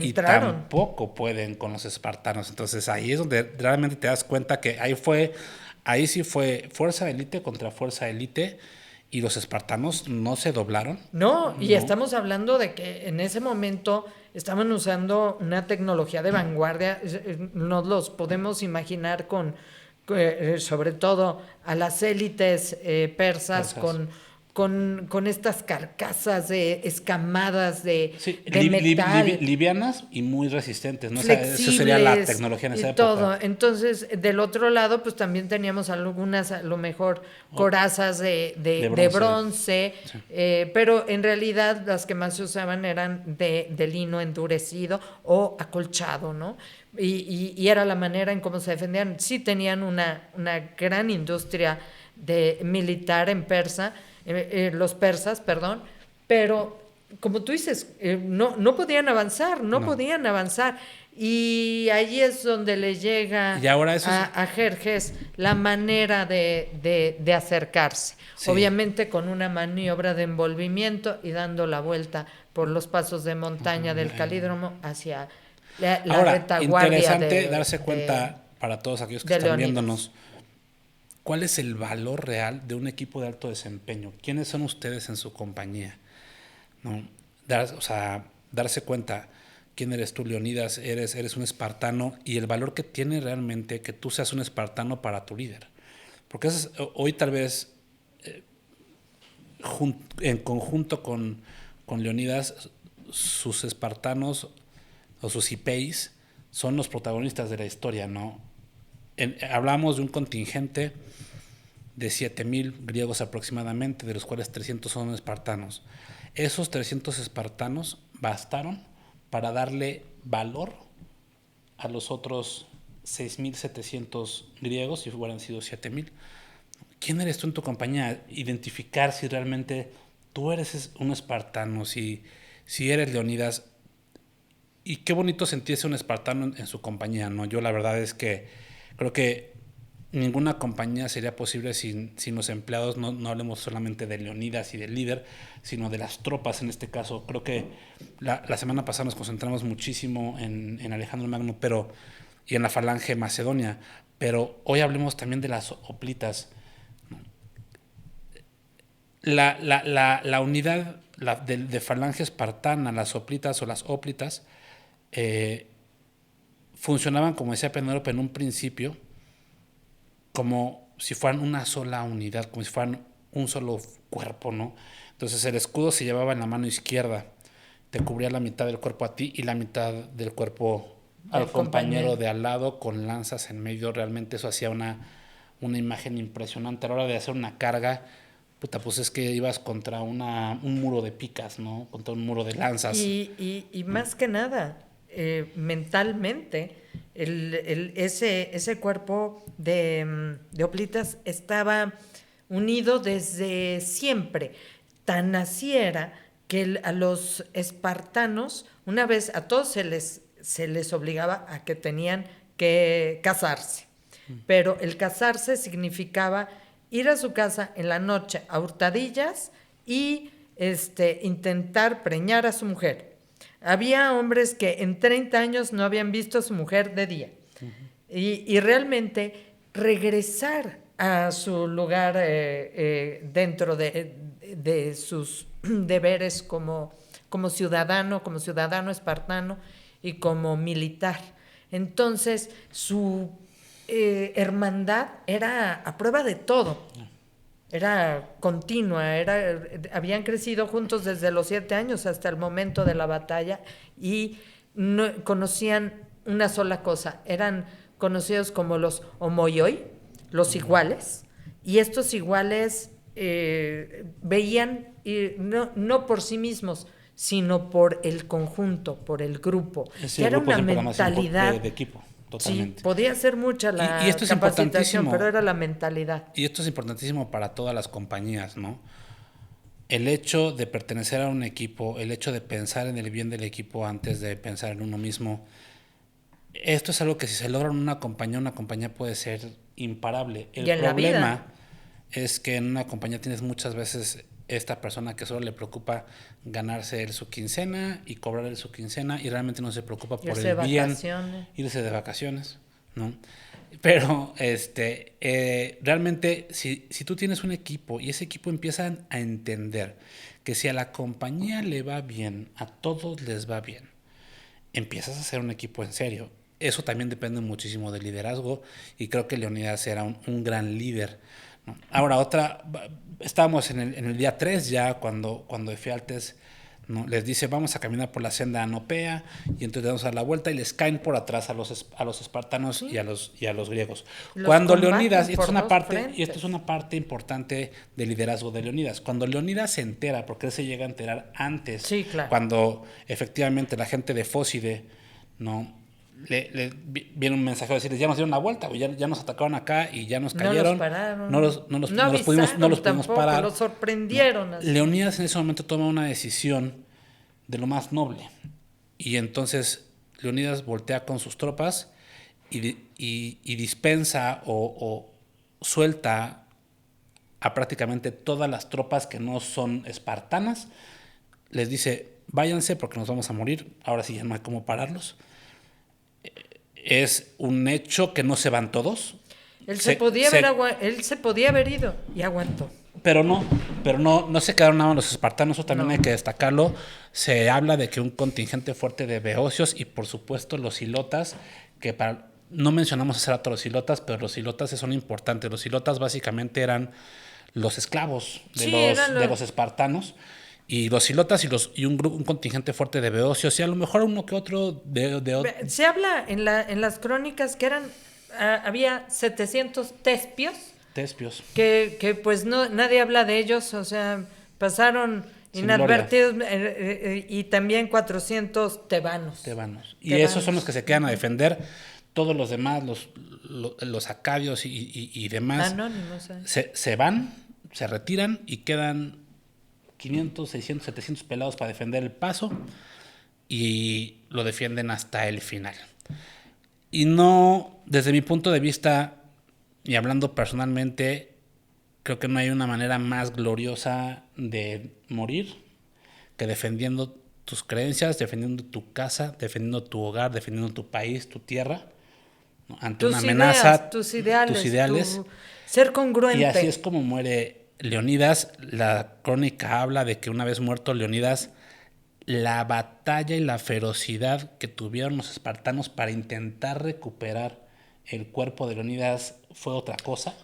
y tampoco pueden con los espartanos. Entonces ahí es donde realmente te das cuenta que ahí sí fue fuerza élite contra fuerza élite y los espartanos no se doblaron. No, y estamos hablando de que en ese momento estaban usando una tecnología de vanguardia, nos los podemos imaginar sobre todo a las élites persas con estas carcasas escamadas de metal. Livianas y muy resistentes, ¿no? Esa sería la tecnología en esa época. Todo. Entonces, del otro lado, pues también teníamos algunas, a lo mejor, corazas de bronce, sí. Pero en realidad las que más se usaban eran de lino endurecido o acolchado, ¿no? Y era la manera en cómo se defendían. Sí tenían una gran industria militar en Persa, los persas, perdón, pero como tú dices, no podían avanzar, no podían avanzar. Y ahí es donde le llega a Jerjes la manera de acercarse. Sí. Obviamente con una maniobra de envolvimiento y dando la vuelta por los pasos de montaña del Calídromo hacia la retaguardia. Interesante darse cuenta, para todos aquellos que están viéndonos, ¿cuál es el valor real de un equipo de alto desempeño? ¿Quiénes son ustedes en su compañía? ¿No? Darse cuenta quién eres tú, Leonidas, eres un espartano, y el valor que tiene realmente que tú seas un espartano para tu líder. Porque hoy tal vez, en conjunto con Leonidas, sus espartanos o sus hipeis son los protagonistas de la historia, ¿no? Hablamos de un contingente de 7,000 griegos aproximadamente, de los cuales 300 son espartanos. Esos 300 espartanos bastaron para darle valor a los otros 6,700 griegos, si hubieran sido 7,000. ¿Quién eres tú en tu compañía? Identificar si realmente tú eres un espartano, si eres Leonidas. Y qué bonito sentirse un espartano en su compañía, ¿no? Yo la verdad es que creo que ninguna compañía sería posible sin los empleados. No hablemos solamente de Leonidas y del líder, sino de las tropas en este caso. Creo que la semana pasada nos concentramos muchísimo en Alejandro Magno y en la falange macedonia, pero hoy hablemos también de las hoplitas. La unidad de falange espartana, las hoplitas o las óplitas, funcionaban, como decía Penélope en un principio, como si fueran una sola unidad, como si fueran un solo cuerpo, ¿no? Entonces el escudo se llevaba en la mano izquierda, te cubría la mitad del cuerpo a ti y la mitad del cuerpo al compañero de al lado, con lanzas en medio. Realmente eso hacía una imagen impresionante. A la hora de hacer una carga, pues es que ibas contra un muro de picas, ¿no? Contra un muro de lanzas. Y más que nada, mentalmente, ese cuerpo de hoplitas estaba unido desde siempre. Tan así era que a los espartanos, una vez a todos se les obligaba a que tenían que casarse. Pero el casarse significaba ir a su casa en la noche a hurtadillas y intentar preñar a su mujer. Había hombres que en 30 años no habían visto a su mujer de día. Uh-huh. Y realmente regresar a su lugar dentro de sus deberes como ciudadano espartano y como militar. Entonces, su hermandad era a prueba de todo. Era continua, habían crecido juntos desde los 7 años hasta el momento de la batalla y no conocían una sola cosa. Eran conocidos como los homoioi, los iguales, y estos iguales veían no por sí mismos, sino por el conjunto, por el grupo. Sí, era una mentalidad de equipo. Totalmente. Sí, podía ser mucha la y esto es capacitación, pero era la mentalidad. Y esto es importantísimo para todas las compañías, ¿no? El hecho de pertenecer a un equipo, el hecho de pensar en el bien del equipo antes de pensar en uno mismo, esto es algo que si se logra en una compañía puede ser imparable. El problema es que en una compañía tienes muchas veces esta persona que solo le preocupa ganarse él su quincena y cobrar él su quincena y realmente no se preocupa por el bien, irse de vacaciones, ¿no? Pero realmente, si tú tienes un equipo y ese equipo empieza a entender que si a la compañía le va bien, a todos les va bien, empiezas a hacer un equipo en serio. Eso también depende muchísimo del liderazgo y creo que Leonidas era un gran líder, ¿no? Ahora, estábamos en el día 3 ya cuando Efialtes, ¿no?, les dice vamos a caminar por la senda anopea y entonces damos a dar la vuelta y les caen por atrás a los espartanos y a los griegos. Los Cuando combaten Leonidas, y por dos y frentes. esto es una parte importante del liderazgo de Leonidas, cuando Leonidas se entera, porque él se llega a enterar antes, Sí, claro. cuando efectivamente la gente de Fócide, ¿no?, viene un mensajero a decirles ya nos dieron la vuelta, ya nos atacaron acá y ya nos cayeron. No los pararon. No los pudimos tampoco, parar. los sorprendieron. No. Así. Leonidas en ese momento toma una decisión de lo más noble. Y entonces Leonidas voltea con sus tropas y dispensa o suelta a prácticamente todas las tropas que no son espartanas. Les dice, váyanse porque nos vamos a morir. Ahora sí ya no hay cómo pararlos. Es un hecho que no se van todos. Él se podía haber ido y aguantó. Pero no se quedaron nada más los espartanos, eso también hay que destacarlo. Se habla de que un contingente fuerte de beocios y por supuesto los ilotas, no mencionamos hace rato los ilotas, pero los ilotas son importantes. Los ilotas básicamente eran los esclavos de los espartanos. Y los ilotas y un contingente fuerte de beocios y a lo mejor uno que otro Se habla en las crónicas que había 700 tespios. Que pues nadie habla de ellos, o sea, pasaron inadvertidos, y también 400 tebanos. Y esos son los que se quedan a defender. Todos los demás, los acabios y demás, anónimos, se van, se retiran y quedan 500, 600, 700 pelados para defender el paso y lo defienden hasta el final. Y no, desde mi punto de vista, y hablando personalmente, creo que no hay una manera más gloriosa de morir que defendiendo tus creencias, defendiendo tu casa, defendiendo tu hogar, defendiendo tu país, tu tierra, ¿no?, ante una amenaza, tus ideales, ser congruente. Y así es como muere Leonidas. La crónica habla de que una vez muerto Leonidas, la batalla y la ferocidad que tuvieron los espartanos para intentar recuperar el cuerpo de Leonidas fue otra cosa,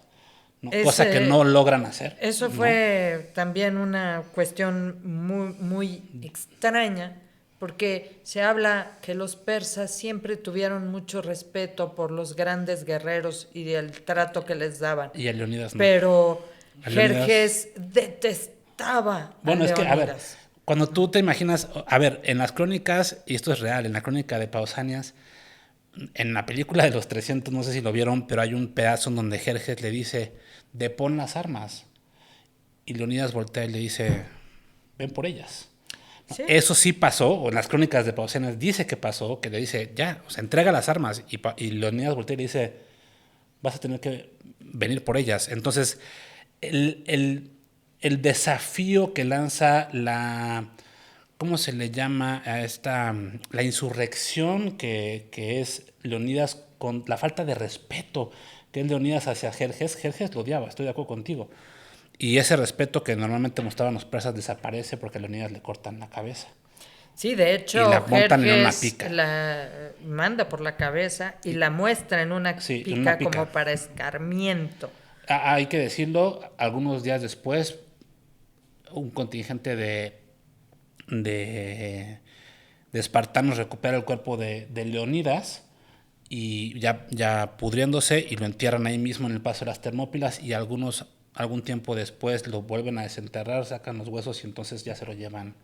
¿no? Cosa que no logran hacer. Eso fue también una cuestión muy, muy extraña, porque se habla que los persas siempre tuvieron mucho respeto por los grandes guerreros y el trato que les daban. Y a Leonidas no. Pero Jerjes detestaba a Leonidas. Es que, a ver, cuando tú te imaginas, en las crónicas, y esto es real, en la crónica de Pausanias, en la película de los 300, no sé si lo vieron, pero hay un pedazo en donde Jerjes le dice, depón las armas. Y Leonidas voltea y le dice, ven por ellas. ¿Sí? Eso sí pasó, o en las crónicas de Pausanias dice que pasó, que le dice, ya, o sea, entrega las armas. Y Leonidas voltea y le dice, vas a tener que venir por ellas. Entonces, el desafío que lanza ¿cómo se le llama a esta? La insurrección que es Leonidas con la falta de respeto que es Leonidas hacia Jerjes. Jerjes lo odiaba, estoy de acuerdo contigo. Y ese respeto que normalmente mostraban los persas desaparece porque a Leonidas le cortan la cabeza. Sí, de hecho, y la montan en una pica. La manda por la cabeza y la muestra en una pica como para escarmiento. Hay que decirlo, algunos días después, un contingente de espartanos recupera el cuerpo de Leonidas y ya pudriéndose y lo entierran ahí mismo en el paso de las Termópilas y algún tiempo después lo vuelven a desenterrar, sacan los huesos y entonces ya se lo llevan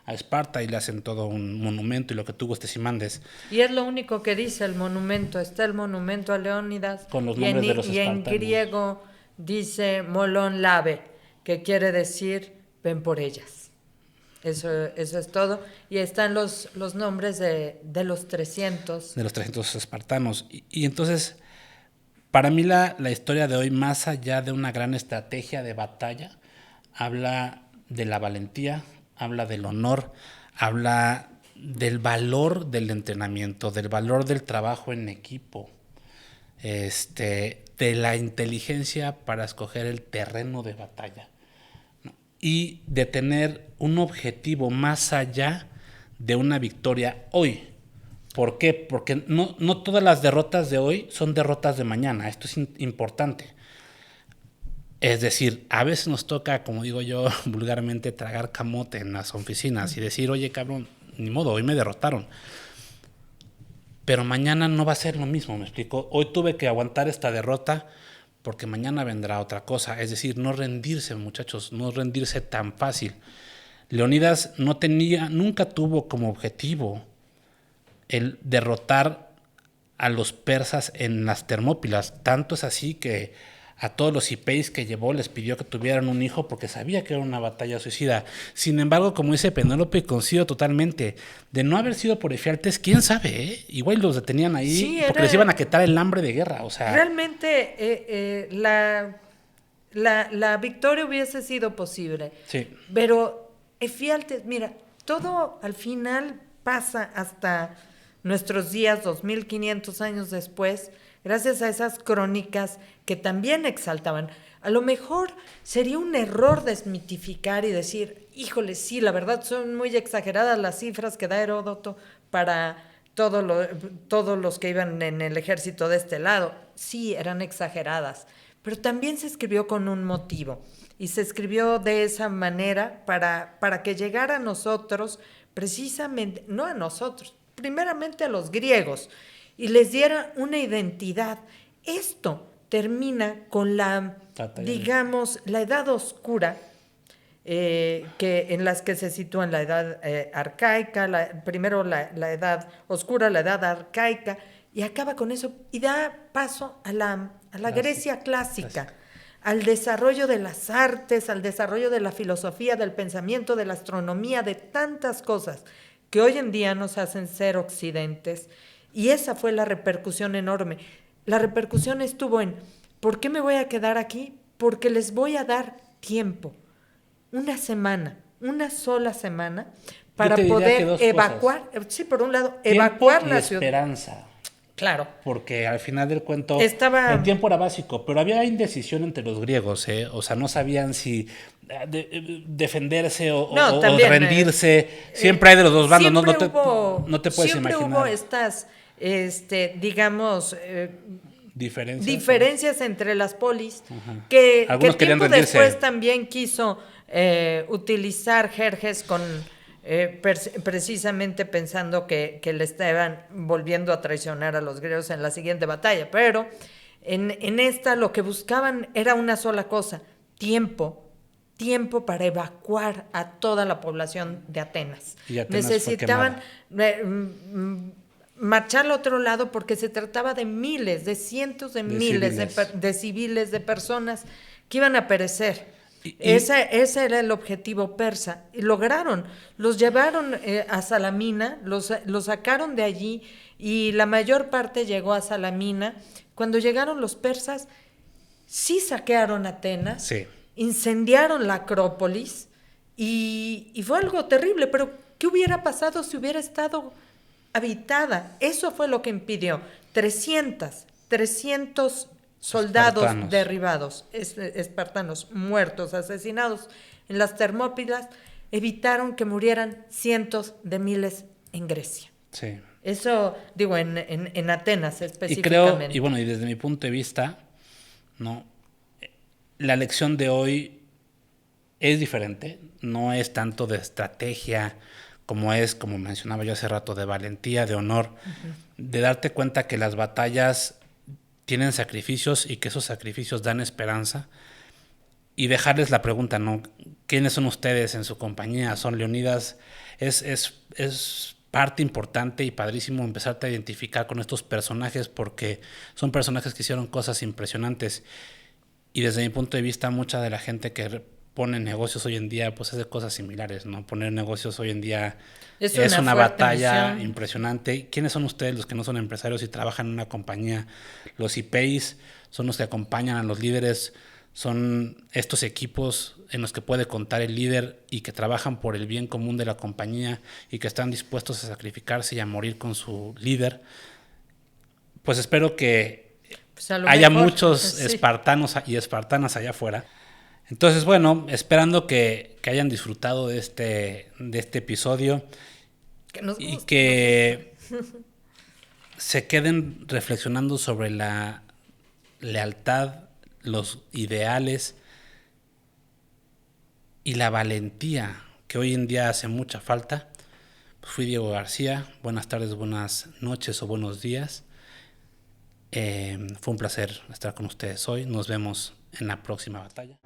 a Esparta y le hacen todo un monumento y lo que tú gustes y mandes. Y es lo único que dice el monumento, está el monumento a Leónidas con los nombres de los espartanos. Y en griego dice molon lave, que quiere decir ven por ellas. Eso es todo. Y están los nombres de los 300. De los 300 espartanos. Y entonces, para mí la historia de hoy, más allá de una gran estrategia de batalla, habla de la valentía, habla del honor, habla del valor del entrenamiento, del valor del trabajo en equipo, de la inteligencia para escoger el terreno de batalla, ¿no? Y de tener un objetivo más allá de una victoria hoy. ¿Por qué? Porque no todas las derrotas de hoy son derrotas de mañana. Esto es importante. Es decir, a veces nos toca, como digo yo vulgarmente, tragar camote en las oficinas y decir, oye, cabrón, ni modo, hoy me derrotaron. Pero mañana no va a ser lo mismo, ¿me explico? Hoy tuve que aguantar esta derrota porque mañana vendrá otra cosa. Es decir, no rendirse, muchachos, no rendirse tan fácil. Leonidas nunca tuvo como objetivo el derrotar a los persas en las Termópilas. Tanto es así que a todos los hipéis que llevó les pidió que tuvieran un hijo porque sabía que era una batalla suicida. Sin embargo, como dice Penélope, coincido totalmente. De no haber sido por Efialtes, quién sabe, ¿eh? Igual los detenían ahí Sí, porque les iban a quitar el hambre de guerra. O sea, realmente la victoria hubiese sido posible. sí. Pero Efialtes, mira, todo al final pasa hasta nuestros días, 2500 años después, gracias a esas crónicas que también exaltaban. A lo mejor sería un error desmitificar y decir, híjole, sí, la verdad son muy exageradas las cifras que da Heródoto para todos los que iban en el ejército de este lado. Sí, eran exageradas, pero también se escribió con un motivo. Y se escribió de esa manera para que llegara a nosotros, precisamente, no a nosotros, primeramente a los griegos, y les diera una identidad. Esto termina con digamos, la edad oscura, que en las que se sitúa en la edad arcaica, primero la edad oscura, la edad arcaica, y acaba con eso, y da paso a la Grecia clásica, al desarrollo de las artes, al desarrollo de la filosofía, del pensamiento, de la astronomía, de tantas cosas que hoy en día nos hacen ser occidentes. Y esa fue la repercusión enorme. La repercusión estuvo en, ¿por qué me voy a quedar aquí? Porque les voy a dar tiempo, una semana, una sola semana, para poder evacuar, sí, por un lado, evacuar la ciudad. Esperanza. Claro. Porque al final del cuento el tiempo era básico, pero había indecisión entre los griegos, ¿eh? O sea, no sabían si defenderse o rendirse. Siempre hay de los dos bandos, no te puedes imaginar. Siempre hubo estas, digamos, diferencias entre las polis, que tiempo después también quiso utilizar Jerjes con... precisamente pensando que le estaban volviendo a traicionar a los griegos en la siguiente batalla, pero en esta lo que buscaban era una sola cosa, tiempo para evacuar a toda la población de Atenas. Necesitaban marchar al otro lado porque se trataba de miles, de cientos de miles de civiles, de personas que iban a perecer. Ese era el objetivo persa. Y lograron, los llevaron a Salamina, los sacaron de allí y la mayor parte llegó a Salamina. Cuando llegaron los persas, sí saquearon Atenas, sí, incendiaron la Acrópolis y fue algo terrible, pero ¿qué hubiera pasado si hubiera estado habitada? Eso fue lo que impidió. 300 soldados derribados, espartanos muertos, asesinados en las Termópilas, evitaron que murieran cientos de miles en Grecia. Sí. Eso, digo, en Atenas específicamente. Y bueno, y desde mi punto de vista, ¿no? La lección de hoy es diferente, no es tanto de estrategia como mencionaba yo hace rato, de valentía, de honor, de darte cuenta que las batallas tienen sacrificios y que esos sacrificios dan esperanza, y dejarles la pregunta, ¿no? ¿Quiénes son ustedes en su compañía? ¿Son Leonidas? Es parte importante y padrísimo empezarte a identificar con estos personajes porque son personajes que hicieron cosas impresionantes, y desde mi punto de vista mucha de la gente que pone negocios hoy en día pues hace cosas similares, ¿no? Poner negocios hoy en día es una batalla misión impresionante. ¿Quiénes son ustedes los que no son empresarios y trabajan en una compañía? Los IPs son los que acompañan a los líderes, son estos equipos en los que puede contar el líder y que trabajan por el bien común de la compañía y que están dispuestos a sacrificarse y a morir con su líder. Pues espero que Pues a lo haya mejor, muchos sí. espartanos y espartanas allá afuera. Entonces, bueno, esperando que hayan disfrutado de este episodio Que nos y guste, que se queden reflexionando sobre la lealtad, los ideales y la valentía que hoy en día hace mucha falta. Fui Diego García, buenas tardes, buenas noches o buenos días. Fue un placer estar con ustedes hoy, nos vemos en la próxima batalla.